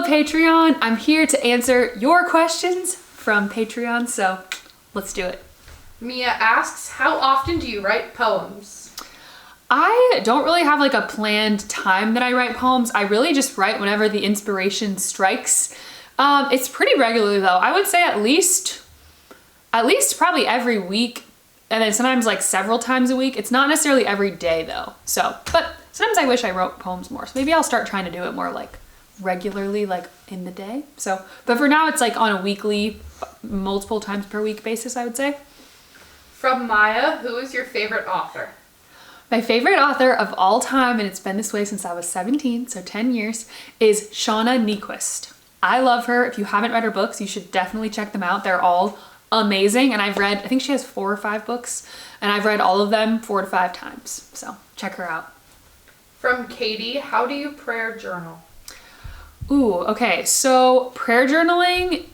Patreon. I'm here to answer your questions from Patreon, so let's do it. Mia asks, how often do you write poems? I don't really have like a planned time that I write poems. I really just write whenever the inspiration strikes. It's pretty regularly though. I would say at least probably every week, and then sometimes like several times a week. It's not necessarily every day though. But sometimes I wish I wrote poems more. So maybe I'll start trying to do it more like regularly, like in the day. But for now it's like on a weekly, multiple times per week basis, I would say. From Maya, who is your favorite author? My favorite author of all time, and it's been this way since I was 17, so 10 years, is Shauna Niequist. I love her. If you haven't read her books, you should definitely check them out. They're all amazing, and I've read, I think she has 4 or 5 books, and I've read all of them 4 to 5 times, so check her out. From Katie, how do you prayer journal? Ooh, okay, so prayer journaling,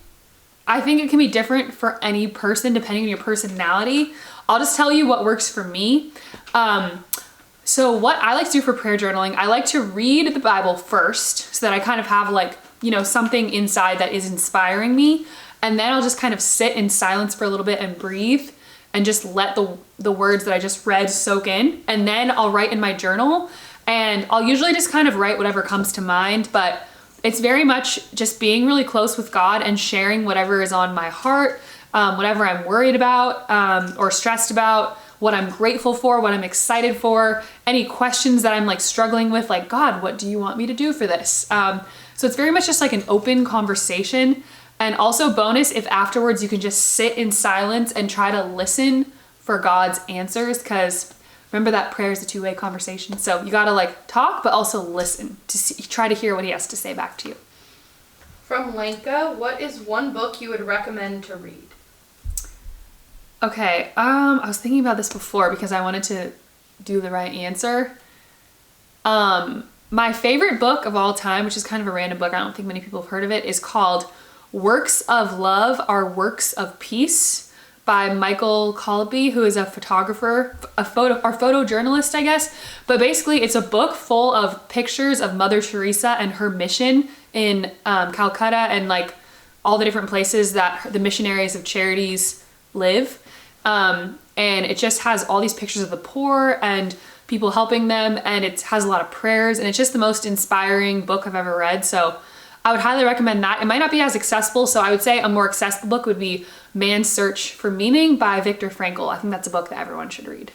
I think it can be different for any person depending on your personality. I'll just tell you what works for me. So what I like to do for prayer journaling, I like to read the Bible first so that I kind of have like, something inside that is inspiring me. And then I'll just kind of sit in silence for a little bit and breathe and just let the words that I just read soak in. And then I'll write in my journal, and I'll usually just kind of write whatever comes to mind, but it's very much just being really close with God and sharing whatever is on my heart, whatever I'm worried about or stressed about, what I'm grateful for, what I'm excited for, any questions that I'm like struggling with, like, God, what do you want me to do for this? So it's very much just like an open conversation. And also bonus, if afterwards you can just sit in silence and try to listen for God's answers, because remember that prayer is a two-way conversation. So you gotta like talk, but also listen to try to hear what he has to say back to you. From Lenka, what is one book you would recommend to read? Okay, I was thinking about this before because I wanted to do the right answer. My favorite book of all time, which is kind of a random book, I don't think many people have heard of it, is called Works of Love Are Works of Peace by Michael Colby, who is a photographer, or photojournalist, I guess. But basically it's a book full of pictures of Mother Teresa and her mission in Calcutta and like all the different places that the missionaries of charities live. And it just has all these pictures of the poor and people helping them, and it has a lot of prayers, and it's just the most inspiring book I've ever read. So I would highly recommend that. It might not be as accessible, so I would say a more accessible book would be Man's Search for Meaning by Viktor Frankl. I think that's a book that everyone should read.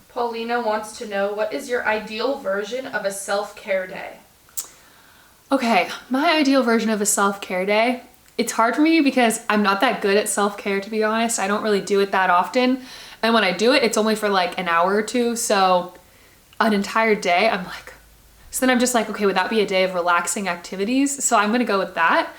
Paulina wants to know, what is your ideal version of a self-care day? Okay, my ideal version of a self-care day, it's hard for me because I'm not that good at self-care, to be honest. I don't really do it that often. And when I do it, it's only for like an hour or two. So an entire day, so then I'm just like, okay, would that be a day of relaxing activities? So I'm going to go with that.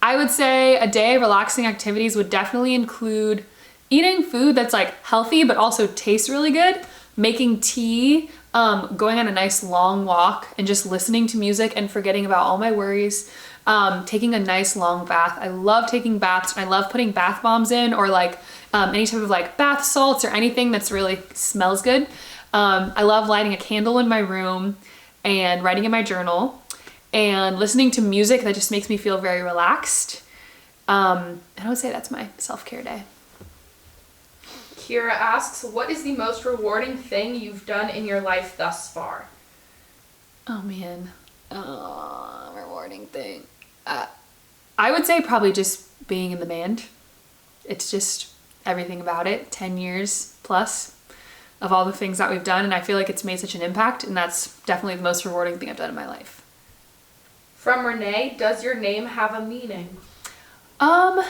I would say a day of relaxing activities would definitely include eating food that's like healthy, but also tastes really good, making tea, going on a nice long walk and just listening to music and forgetting about all my worries. Taking a nice long bath. I love taking baths. I love putting bath bombs in, or like any type of like bath salts or anything that's really smells good. I love lighting a candle in my room and writing in my journal and listening to music that just makes me feel very relaxed. And I would say that's my self-care day. Kira asks, what is the most rewarding thing you've done in your life thus far? Oh man, rewarding thing. I would say probably just being in the band. It's just everything about it. 10 years plus of all the things that we've done, and I feel like it's made such an impact, and that's definitely the most rewarding thing I've done in my life. From Renee, does your name have a meaning? I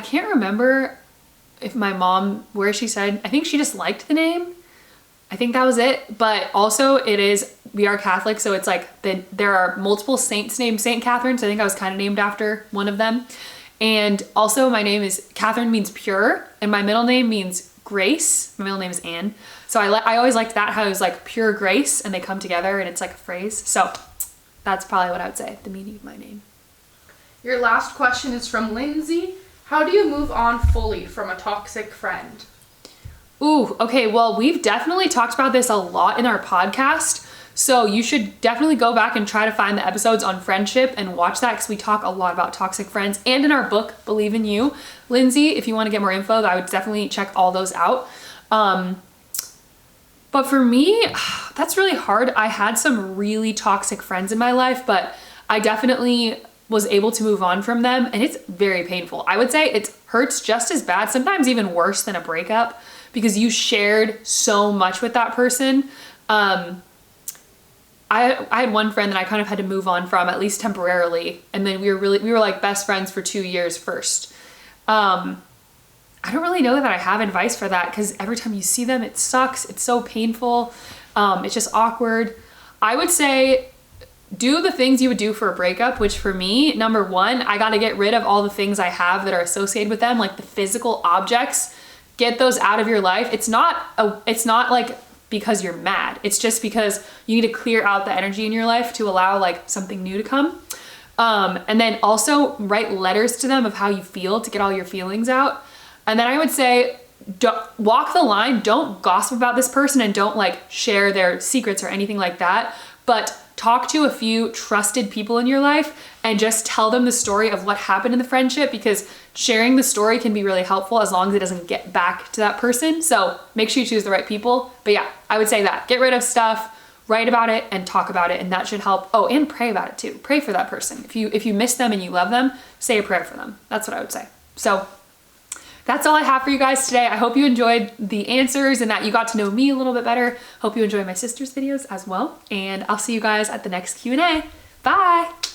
can't remember if my mom, where she said, I think she just liked the name. I think that was it. But also we are Catholic, so it's like there are multiple saints named Saint Catherine, so I think I was kind of named after one of them. And also my name is, Catherine means pure, and my middle name means grace. My middle name is Anne. So I always liked that, how it was like pure grace, and they come together, and it's like a phrase. So that's probably what I would say, the meaning of my name. Your last question is from Lindsay. How do you move on fully from a toxic friend? Ooh, okay, well, we've definitely talked about this a lot in our podcast. So you should definitely go back and try to find the episodes on friendship and watch that, because we talk a lot about toxic friends. And in our book, Believe in You, Lindsay, if you want to get more info, I would definitely check all those out. But for me, that's really hard. I had some really toxic friends in my life, but I definitely was able to move on from them, and it's very painful. I would say it hurts just as bad, sometimes even worse than a breakup, because you shared so much with that person. I had one friend that I kind of had to move on from, at least temporarily, and then we were like best friends for 2 years first. I don't really know that I have advice for that, because every time you see them, it sucks. It's so painful. It's just awkward. I would say do the things you would do for a breakup, which for me, number one, I got to get rid of all the things I have that are associated with them, like the physical objects. Get those out of your life. It's not like because you're mad. It's just because you need to clear out the energy in your life to allow like something new to come. And then also write letters to them of how you feel, to get all your feelings out. And then I would say, walk the line. Don't gossip about this person, and don't like share their secrets or anything like that. But talk to a few trusted people in your life and just tell them the story of what happened in the friendship, because sharing the story can be really helpful as long as it doesn't get back to that person. So make sure you choose the right people. But yeah, I would say that. Get rid of stuff, write about it, and talk about it, and that should help. Oh, and pray about it too. Pray for that person. If you miss them and you love them, say a prayer for them. That's what I would say. So that's all I have for you guys today. I hope you enjoyed the answers and that you got to know me a little bit better. Hope you enjoy my sister's videos as well. And I'll see you guys at the next Q&A. Bye.